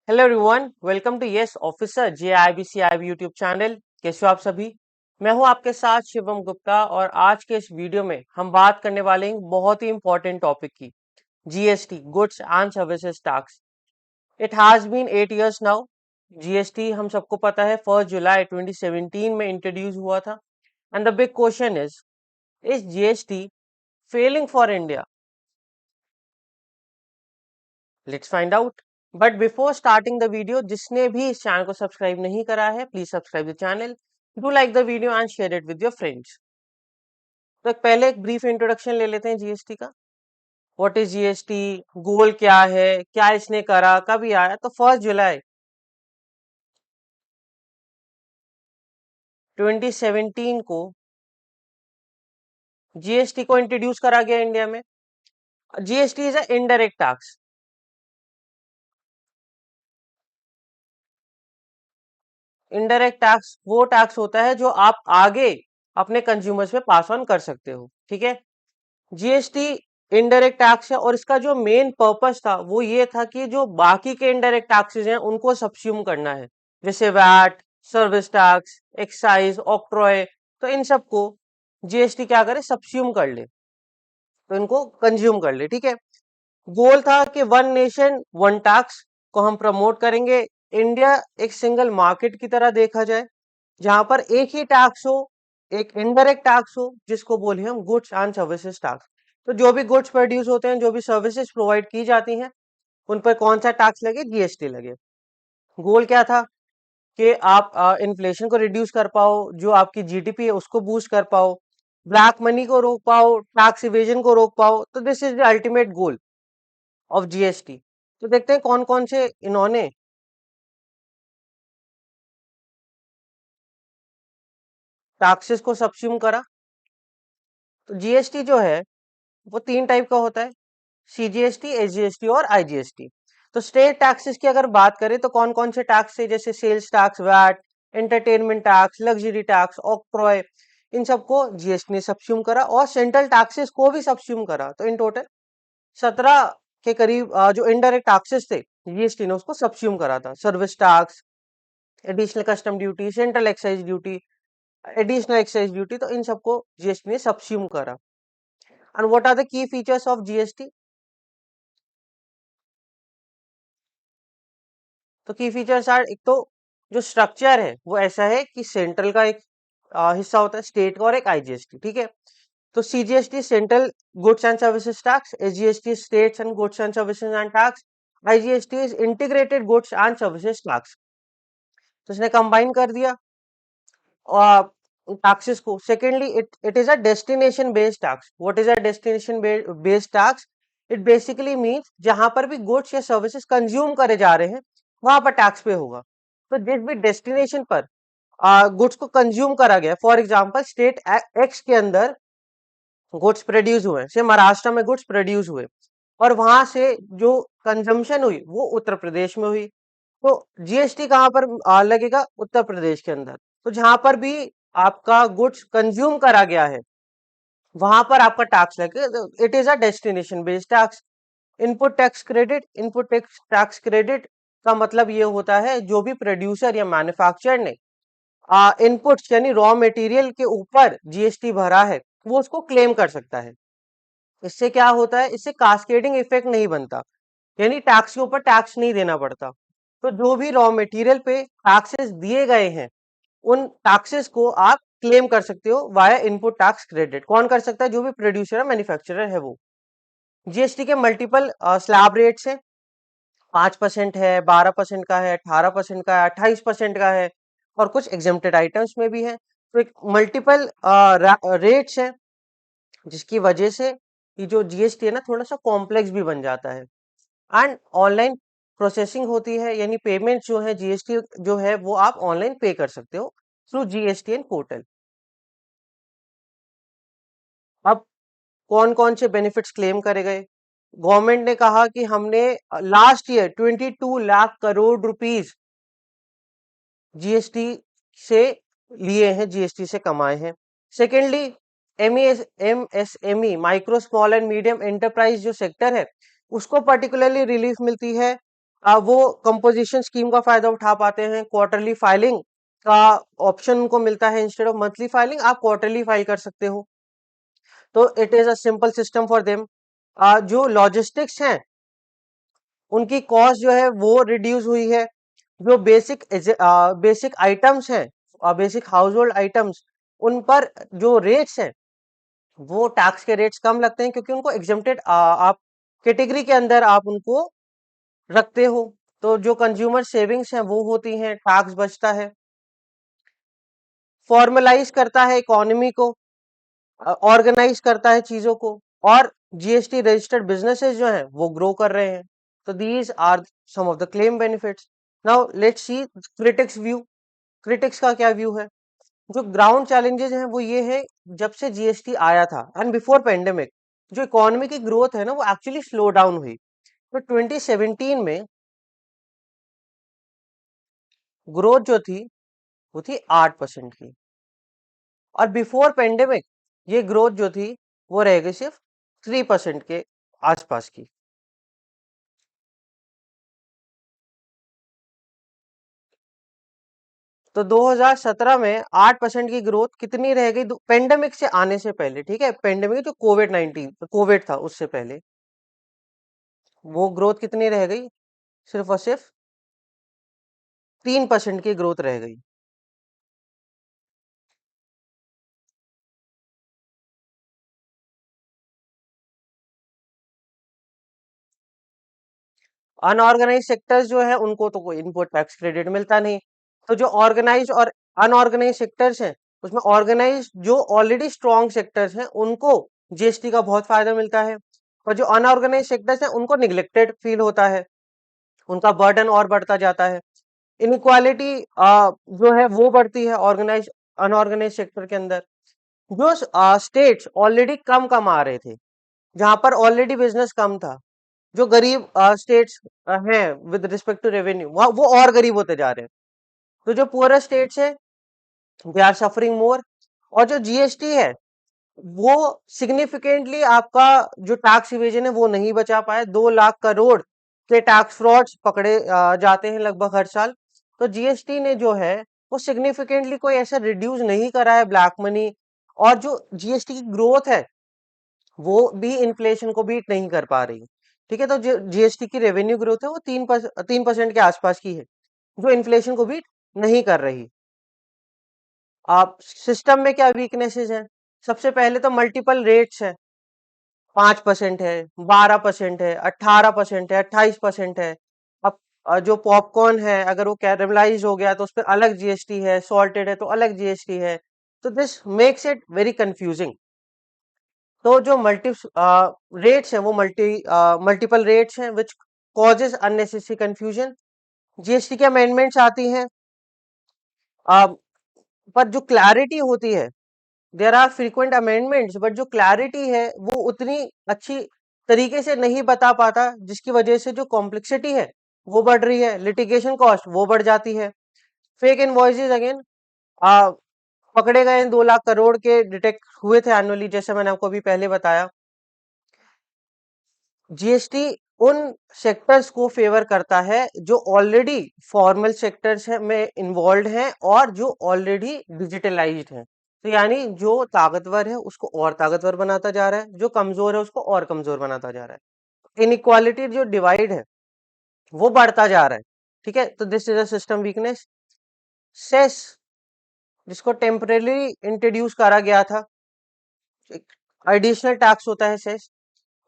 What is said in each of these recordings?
Hello everyone, welcome to yes officer JIBCIB YouTube channel. कैसे हो आप सभी। मैं हूं आपके साथ शिवम गुप्ता और आज के इस वीडियो में हम बात करने वाले हैं बहुत ही इंपॉर्टेंट टॉपिक की, GST, goods and services tax. It has been 8 years now. GST हम सबको पता है 1 जुलाई 2017 में इंट्रोड्यूस हुआ था। And the big question is GST failing for India? Let's find out. But before starting the video, जिसने भी इस चैनल को सब्सक्राइब नहीं करा है, please subscribe the channel, do like the video and share it with your friends. तो पहले एक ब्रीफ इंट्रोडक्शन ले लेते हैं जीएसटी का। व्हाट इज जीएसटी, गोल क्या है, क्या इसने करा, कब ये आया। तो 1 जुलाई 2017 को जीएसटी को इंट्रोड्यूस करा गया इंडिया में। GST is a indirect tax. Indirect tax वो टैक्स होता है जो आप आगे अपने कंज्यूमर्स पे पास ऑन कर सकते हो, ठीक है। जीएसटी इनडायरेक्ट टैक्स है और इसका जो मेन पर्पस था वो ये था कि जो बाकी के इनडायरेक्ट टैक्सेस हैं उनको सब्स्यूम करना है, जैसे VAT, service tax, excise, octroi. तो इन सबको जीएसटी क्या करे, सब्स्यूम कर ले, तो इनको कंज्यूम कर ले, ठीक है। गोल था कि वन नेशन वन टैक्स को हम प्रमोट करेंगे। इंडिया एक सिंगल मार्केट की तरह देखा जाए, जहां पर एक ही टैक्स हो, एक इनडायरेक्ट टैक्स हो जिसको बोले हम गुड्स एंड सर्विसेज टैक्स। तो जो भी गुड्स प्रोड्यूस होते हैं, जो भी सर्विसेज प्रोवाइड की जाती हैं, उन पर कौन सा टैक्स लगे, जीएसटी लगे। गोल क्या था कि आप इन्फ्लेशन को रिड्यूस कर पाओ, जो आपकी जीडीपी है उसको बूस्ट कर पाओ, ब्लैक मनी को रोक पाओ, टैक्स इवेजन को रोक पाओ। तो this is the ultimate goal of GST. तो देखते हैं कौन कौन से इन्होंने टैक्सेस को सब्स्यूम करा। तो जीएसटी जो है वो तीन टाइप का होता है, सीजीएसटी, एसजीएसटी और आईजीएसटी। तो स्टेट टैक्सेस की अगर बात करें तो कौन कौन से टैक्स है, जैसे sales tax, VAT, entertainment tax, luxury tax, octroi, इन सबको जीएसटी ने सब्स्यूम करा और सेंट्रल टैक्सेस को भी सब्स्यूम करा। तो इन टोटल 17 के करीब जो इनडायरेक्ट टैक्सेस थे, जीएसटी ने उसको सब्स्यूम करा था। Service tax, additional custom duty, central excise duty, additional excise duty, तो इन सबको जीएसटी ने सब्स्यूम करा। And what are the key features of GST? तो की फीचर्स आर, एक तो जो स्ट्रक्चर है वो ऐसा है कि सेंट्रल का एक हिस्सा होता है, स्टेट का और एक आईजीएसटी, ठीक है। तो CGST central goods and services tax, SGST states and goods and services and tax, IGST is integrated goods and services tax. तो इसने कंबाइन कर दिया टैक्सेस को। Secondly, it is a destination based tax. What is a destination based tax? It basically means जहां पर भी goods या services consume करे जा रहे हैं वहां पर टैक्स पे होगा। तो जिस भी डेस्टिनेशन पर गुड्स को कंज्यूम करा गया, फॉर एग्जांपल स्टेट एक्स के अंदर गुड्स प्रोड्यूस हुए, से महाराष्ट्र में गुड्स प्रोड्यूस हुए और वहां से जो कंजम्पशन हुई वो उत्तर प्रदेश में हुई, तो जीएसटी कहां पर लगेगा, उत्तर प्रदेश के अंदर। तो जहां पर भी आपका गुड्स कंज्यूम करा गया है वहां पर आपका टैक्स लगेगा। It is a destination based tax. Input tax credit, input tax credit का मतलब ये होता है जो भी प्रोड्यूसर या मैन्युफैक्चरर ने इनपुट्स यानी रॉ मटेरियल के ऊपर जीएसटी भरा है वो उसको क्लेम कर सकता है। इससे क्या होता है, इससे कास्केडिंग इफेक्ट नहीं बनता, यानी टैक्स के ऊपर टैक्स नहीं देना पड़ता। तो जो भी रॉ मटेरियल पे टैक्सेस दिए गए हैं उन टैक्सेस को आप क्लेम कर सकते हो वाया इनपुट टैक्स क्रेडिट। कौन कर सकता है? जो भी प्रोड्यूसर है, मैन्युफैक्चरर है वो। जीएसटी के मल्टीपल स्लैब रेट्स हैं, 5% है, 12% का है, 18% का है, 28% का है और कुछ एग्जेम्प्टेड आइटम्स में भी है। तो एक मल्टीपल रेट्स हैं जिसकी वजह से ये जो जीएसटी है ना थोड़ा सा कॉम्प्लेक्स भी बन जाता है। एंड ऑनलाइन प्रोसेसिंग होती है, यानी पेमेंट जो है जीएसटी जो है वो आप ऑनलाइन पे कर सकते हो थ्रू जीएसटीएन पोर्टल। अब कौन कौन से बेनिफिट्स क्लेम करे गए? गवर्नमेंट ने कहा कि हमने last year 22 lakh crore rupees GST से लिए हैं, जीएसटी से कमाए हैं। Secondly, MSME, micro small and medium enterprise जो सेक्टर है उसको पर्टिकुलरली रिलीफ मिलती है वो कंपोजिशन स्कीम का फायदा उठा पाते हैं। क्वार्टरली फाइलिंग का ऑप्शन उनको मिलता है, इंस्टेड ऑफ मंथली फाइलिंग आप क्वार्टरली फाइल कर सकते हो। तो it is a simple system for them. जो लॉजिस्टिक्स हैं उनकी कॉस्ट जो है वो रिड्यूस हुई है। जो बेसिक आइटम्स हैं और बेसिक हाउस होल्ड आइटम्स, उन पर जो रेट्स हैं वो टैक्स के रेट्स कम लगते हैं, क्योंकि उनको एग्जेम्प्टेड आप कैटेगरी के अंदर आप उनको रखते हो। तो जो कंज्यूमर सेविंग्स हैं वो होती हैं, टैक्स बचता है। फॉर्मलाइज करता है इकोनॉमी को, ऑर्गेनाइज करता है चीजों को, और जीएसटी रजिस्टर्ड बिजनेसेस जो हैं वो ग्रो कर रहे हैं। तो these are some of the claim benefits. Now let's see critics view. Critics का क्या व्यू है? जो ग्राउंड चैलेंजेस हैं वो ये है, जब से जीएसटी आया था एंड बिफोर पेंडेमिक जो इकोनॉमी की ग्रोथ है ना वो एक्चुअली स्लो डाउन हुई। तो 2017 में ग्रोथ जो थी वो थी 8% की, और बिफोर पेंडेमिक ये ग्रोथ जो थी वो रह गई सिर्फ 3% के आसपास की। तो 2017 में 8% की ग्रोथ कितनी रह गई पेंडेमिक से आने से पहले? ठीक है, पेंडेमिक जो कोविड था उससे पहले वो ग्रोथ कितनी रह गई? सिर्फ और सिर्फ 3% की ग्रोथ रह गई। अनऑर्गेनाइज सेक्टर्स जो है उनको तो कोई इनपुट टैक्स क्रेडिट मिलता नहीं। तो जो ऑर्गेनाइज और अनऑर्गेनाइज सेक्टर्स हैं उसमें ऑर्गेनाइज जो ऑलरेडी स्ट्रॉन्ग सेक्टर्स हैं उनको जीएसटी का बहुत फायदा मिलता है, और जो अनऑर्गेनाइज सेक्टर्स हैं उनको निग्लेक्टेड फील होता है, उनका बर्डन और बढ़ता जाता है। इनइक्वालिटी जो है वो बढ़ती है ऑर्गेनाइज अनऑर्गेनाइज सेक्टर के अंदर। जो स्टेट्स ऑलरेडी कम कमा रहे थे, जहां पर ऑलरेडी बिजनेस कम था, जो गरीब स्टेट्स हैं विद रिस्पेक्ट टू रेवेन्यू, वो और गरीब होते जा रहे हैं। तो जो पुअर स्टेट्स है दे आर सफरिंग मोर। और जो जीएसटी है वो सिग्निफिकेंटली आपका जो टैक्स इवेजन है वो नहीं बचा पाया। 2 लाख करोड़ के टैक्स फ्रॉड्स पकड़े जाते हैं लगभग हर साल। तो जीएसटी ने जो है वो सिग्निफिकेंटली कोई ऐसा रिड्यूस नहीं करा है ब्लैक मनी। और जो जीएसटी की ग्रोथ है वो भी इन्फ्लेशन को बीट नहीं कर पा रही। ठीक है, तो जो जीएसटी की रेवेन्यू ग्रोथ है वो 3% के आसपास की है, जो इन्फ्लेशन को बीट नहीं कर रही। आप सिस्टम में क्या वीकनेसेस हैं? सबसे पहले तो मल्टीपल रेट्स है। 5% है, 12% है, 18% है, 28% है। अब जो पॉपकॉर्न है अगर वो कैरमलाइज हो गया तो उस पर अलग जीएसटी है, सॉल्टेड है तो अलग जीएसटी है। तो this makes it very confusing. तो जो रेट्स हैं वो मल्टीपल रेट्स हैं which causes unnecessary confusion. GST के अमेंडमेंट्स आती हैं, अ, पर जो क्लैरिटी होती है, there are frequent amendments but जो क्लैरिटी है वो उतनी अच्छी तरीके से नहीं बता पाता, जिसकी वजह से जो कॉम्प्लेक्सिटी है वो बढ़ रही है, लिटिगेशन कॉस्ट वो बढ़ जाती है। फेक इनवॉइसेस अगेन पकड़े गए 2 लाख करोड़ के डिटेक्ट हुए थे एनुअली, जैसे मैंने आपको अभी पहले बताया। जीएसटी उन सेक्टर्स को फेवर करता है जो ऑलरेडी फॉर्मल सेक्टर्स है में इन्वॉल्व हैं और जो ऑलरेडी डिजिटलाइज्ड हैं। तो यानी जो ताकतवर है उसको और ताकतवर बनाता जा रहा है, जो कमजोर है उसको और कमजोर बनाता जा रहा है। इनइक्वालिटी जो डिवाइड है वो बढ़ता जा रहा है। ठीक है, तो this is a system weakness. Cess जिसको टेम्परेली इंट्रोड्यूस करा गया था, एडिशनल टैक्स होता है सेस,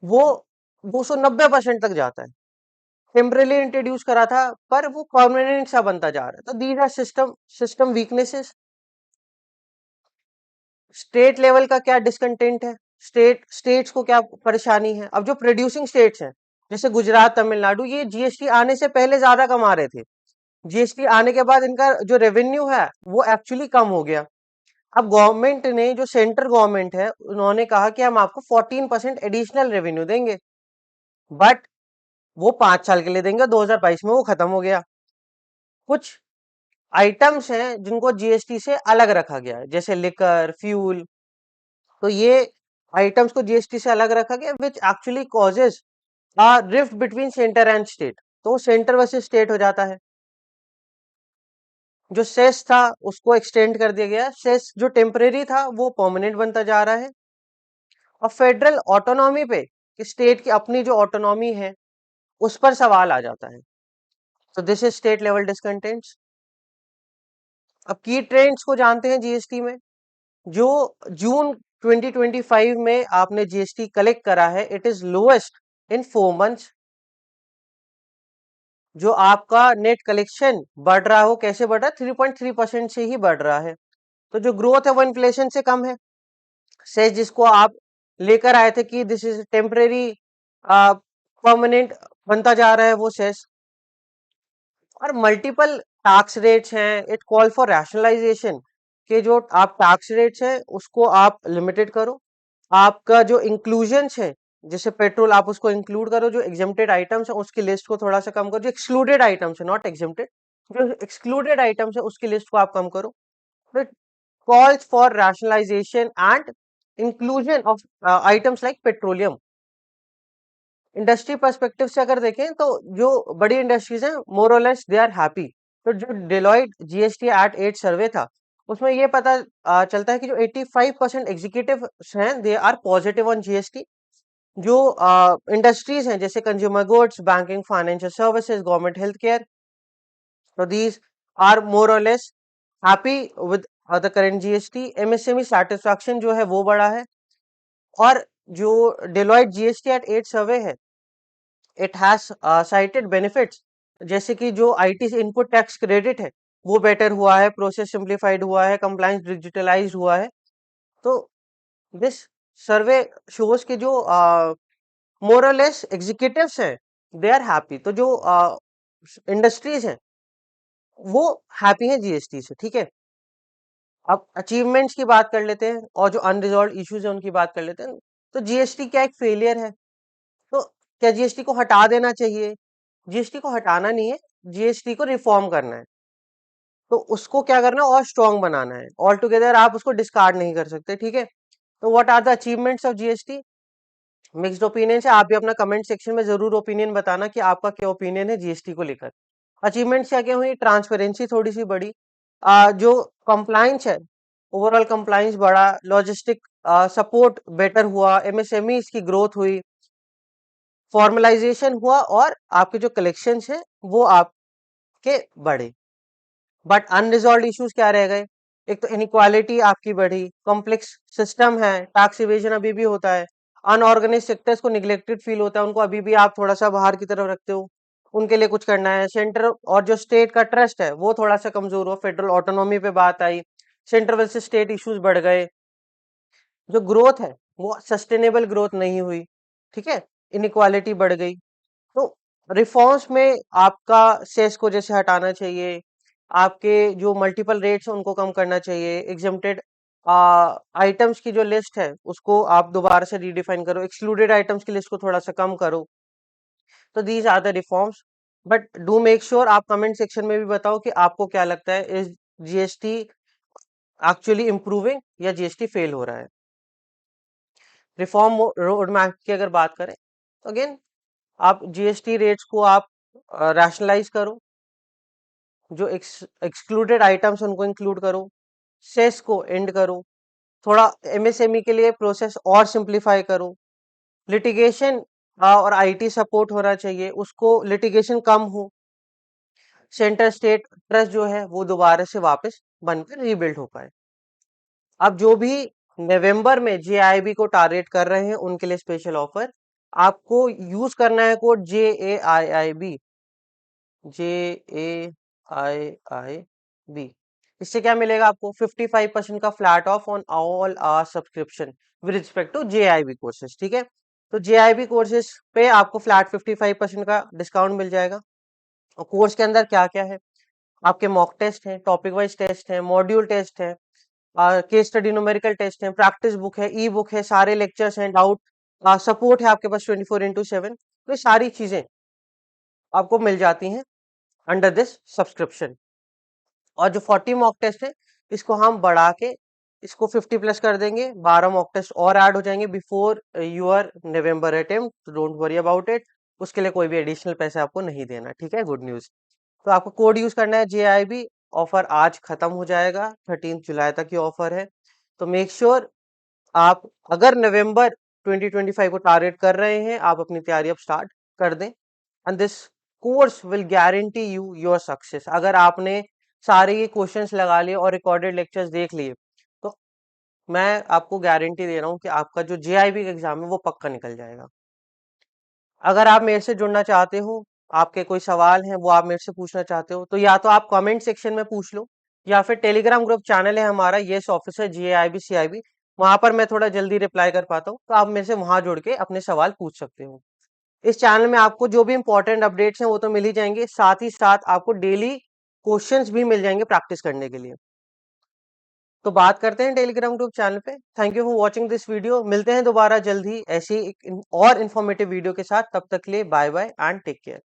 वो 290% तक जाता है। टेम्परेली इंट्रोड्यूस करा था पर वो परमानेंट सा बनता जा रहा है। तो these are system weaknesses. State level का क्या डिसकंटेंट है? स्टेट्स को क्या परेशानी है? अब जो प्रोड्यूसिंग स्टेट्स हैं जैसे गुजरात तमिलनाडु, ये जीएसटी आने से पहले ज्यादा कमा रहे थे। जीएसटी आने के बाद इनका जो रेवेन्यू है वो एक्चुअली कम हो गया। अब गवर्नमेंट ने, जो सेंट्रल गवर्नमेंट है, उन्होंने कहा कि हम आपको 14% एडिशनल रेवेन्यू देंगे, बट वो 5 साल के लिए देंगे, 2022 में वो खत्म हो गया। कुछ आइटम्स हैं जिनको जीएसटी से अलग रखा गया है, जैसे लिकर, फ्यूल। तो ये आइटम्स को जीएसटी से अलग रखा गया which actually causes rift between centre and state. तो वो सेंटर वर्सेस स्टेट हो जाता है। जो सेस था उसको एक्सटेंड कर दिया गया, सेस जो टेम्परेरी था वो परमानेंट बनता जा रहा है। और फेडरल ऑटोनॉमी पे, कि स्टेट की अपनी जो ऑटोनॉमी है उस पर सवाल आ जाता है। तो दिस इज स्टेट लेवल डिसकंटेंट्स। अब की ट्रेंड्स को जानते हैं जीएसटी में। जो जून 2025 में आपने जीएसटी कलेक्ट करा है, it is lowest in 4 months. जो आपका नेट कलेक्शन बढ़ रहा है वो कैसे बढ़ रहा है, 3.3% से ही बढ़ रहा है। तो जो ग्रोथ है वो इन्फ्लेशन से कम है। सेज जिसको आप लेकर आए थे कि दिस इज टेम्परेरी, परमानेंट बनता जा रहा है वो सेस। और मल्टीपल टैक्स रेट्स हैं, इट कॉल फॉर रैशनलाइजेशन, कि जो आप टैक्स रेट्स हैं उसको आप लिमिटेड करो। आपका जो इंक्लूजन है, जैसे पेट्रोल आप उसको इंक्लूड करो, जो एग्जेम्प्टेड आइटम्स है उसकी लिस्ट को थोड़ा सा कम करो, जो एक्सक्लूडेड आइटम्स है, नॉट एग्जेम्प्टेड, जो एक्सक्लूडेड आइटम्स है उसकी लिस्ट को आप कम करो। It calls for rationalisation and inclusion of items like petroleum. Industry perspective से अगर देखें तो जो बड़ी इंडस्ट्रीज हैं मोर or less they are happy. तो जो डेलॉइट जीएसटी एट 8 सर्वे था उसमें ये पता चलता है कि जो 85% एग्जीक्यूटिव हैं they are positive on GST. जो इंडस्ट्रीज हैं जैसे consumer goods, banking, financial services, government health care, तो these are more or less happy with the current GST. MSME satisfaction जो है वो बड़ा है। और जो डेलॉइट जीएसटी एट 8 सर्वे है, इट हैज साइटेड बेनिफिट्स, जैसे कि जो आईटी से इनपुट टैक्स क्रेडिट है वो बेटर हुआ है, प्रोसेस सिंप्लीफाइड हुआ है, कंप्लायंस डिजिटलाइज्ड हुआ है। तो दिस सर्वे शोज के जो मोरलेस एग्जीक्यूटिव्स हैं दे आर हैप्पी। तो जो इंडस्ट्रीज हैं वो हैप्पी हैं जीएसटी से, ठीक है। अब अचीवमेंट्स की बात कर लेते हैं और जो अनरिजॉल्व इश्यूज है उनकी बात कर लेते हैं। तो जीएसटी क्या एक फेलियर है? तो क्या जीएसटी को हटा देना चाहिए? जीएसटी को हटाना नहीं है, जीएसटी को रिफॉर्म करना है। तो उसको क्या करना है, और स्ट्रॉन्ग बनाना है। ऑल टुगेदर आप उसको डिस्कार्ड नहीं कर सकते, ठीक है। तो what are the achievements of GST? Mixed opinion है। आप भी अपना कमेंट सेक्शन में जरूर ओपिनियन बताना कि आपका क्या ओपिनियन है जीएसटी को लेकर। अचीवमेंट्स क्या क्या हुई? ट्रांसपेरेंसी थोड़ी सी बढ़ी, जो कंप्लाइंस है ओवरऑल कंप्लाइंस बढ़ा, लॉजिस्टिक सपोर्ट बेटर हुआ, एमएसएमई की ग्रोथ हुई, फॉर्मलाइजेशन हुआ, और आपके जो कलेक्शंस हैं वो आपके बढ़े। बट अनरिजॉल्व इश्यूज क्या रह गए? एक तो इनइक्वालिटी आपकी बढ़ी, कॉम्प्लेक्स सिस्टम है, टैक्स इवेजन अभी भी होता है, अनऑर्गेनाइज सेक्टर्स को निग्लेक्टेड फील होता है, उनको अभी भी आप थोड़ा सा बाहर की तरफ रखते हो, उनके लिए कुछ करना है। सेंटर और जो स्टेट का ट्रस्ट है वो थोड़ा सा कमजोर हुआ, फेडरल ऑटोनॉमी पे बात आई, सेंटर वर्सेस स्टेट इश्यूज बढ़ गए, जो ग्रोथ है वो सस्टेनेबल ग्रोथ नहीं हुई, ठीक है, इनइक्वालिटी बढ़ गई। तो रिफॉर्म्स में आपका सेस को जैसे हटाना चाहिए, आपके जो मल्टीपल रेट्स हैं उनको कम करना चाहिए, एग्जेम्प्टेड आइटम्स की जो लिस्ट है उसको आप दोबारा से रीडिफाइन करो, एक्सक्लूडेड आइटम्स की लिस्ट को थोड़ा सा कम करो। तो these are the reforms. But do make sure आप कमेंट सेक्शन में भी बताओ कि आपको क्या लगता है, इज जीएसटी एक्चुअली इम्प्रूविंग या जीएसटी फेल हो रहा है। रिफॉर्म रोड मैप की अगर बात करें तो अगेन आप जीएसटी रेट्स को आप रैशनलाइज करो, जो एक्सक्लूडेड आइटम्स उनको इंक्लूड करो, सेस को एंड करो, थोड़ा एमएसएमई के लिए प्रोसेस और सिंप्लीफाई करो, लिटिगेशन और आईटी सपोर्ट होना चाहिए, उसको लिटिगेशन कम हो, सेंटर स्टेट ट्रस्ट जो है वो दोबारा से वापस बनकर रीबिल्ड हो पाए। अब जो भी नवंबर में जेआईबी को टारगेट कर रहे हैं उनके लिए स्पेशल ऑफर, आपको यूज करना है कोड JAIIB, JAIIB। इससे क्या मिलेगा आपको? 55% का flat off on all our subscription with respect to JIB courses, ठीक है। तो जेआईबी कोर्सेज पे आपको फ्लैट 55% का डिस्काउंट मिल जाएगा। और कोर्स के अंदर क्या क्या है? आपके मॉक टेस्ट है, टॉपिक वाइज टेस्ट है, मॉड्यूल टेस्ट है, केस स्टडी न्यूमेरिकल टेस्ट है, प्रैक्टिस बुक है, ई बुक है, सारे लेक्चर्स हैं, डाउट सपोर्ट है आपके पास 24/7। तो ये सारी चीजें आपको मिल जाती हैं अंडर दिस सब्सक्रिप्शन। और जो 40 मॉक टेस्ट है इसको हम बढ़ा के इसको 50 प्लस कर देंगे, 12 मॉक टेस्ट और ऐड हो जाएंगे before your November attempt. Don't worry about it. उसके लिए कोई भी एडिशनल पैसे आपको नहीं देना, ठीक है, गुड न्यूज। तो आपको कोड यूज करना है JIB। ऑफर आज खत्म हो जाएगा, 13 जुलाई तक ये ऑफर है। तो मेक श्योर आप अगर नवंबर 2025 को टारगेट कर रहे हैं, आप अपनी तैयारी अब स्टार्ट कर दें। And this course will guarantee you your success. अगर आपने सारे ये क्वेश्चंस लगा लिए और रिकॉर्डेड लेक्चर्स देख लिए, तो मैं आपको गारंटी दे रहा हूँ कि आपका जो JIB का एग्जाम है वो पक्का निकल जाएगा। अगर आप मेरे से जुड़ना चाहते हो, आपके कोई सवाल हैं वो आप मेरे से पूछना चाहते हो, तो या तो आप कमेंट सेक्शन में पूछ लो, या फिर टेलीग्राम ग्रुप चैनल है हमारा यस ऑफिसर JIB CIB, वहां पर मैं थोड़ा जल्दी रिप्लाई कर पाता हूँ, तो आप मेरे से वहां जुड़ के अपने सवाल पूछ सकते हो। इस चैनल में आपको जो भी इंपॉर्टेंट अपडेट्स हैं वो तो मिल ही जाएंगे, साथ ही साथ आपको डेली क्वेश्चंस भी मिल जाएंगे प्रैक्टिस करने के लिए। तो बात करते हैं टेलीग्राम ग्रुप चैनल पे। Thank you for watching this video. मिलते हैं दोबारा जल्द ही ऐसी और इन्फॉर्मेटिव वीडियो के साथ। तब तक के लिए bye bye and take care.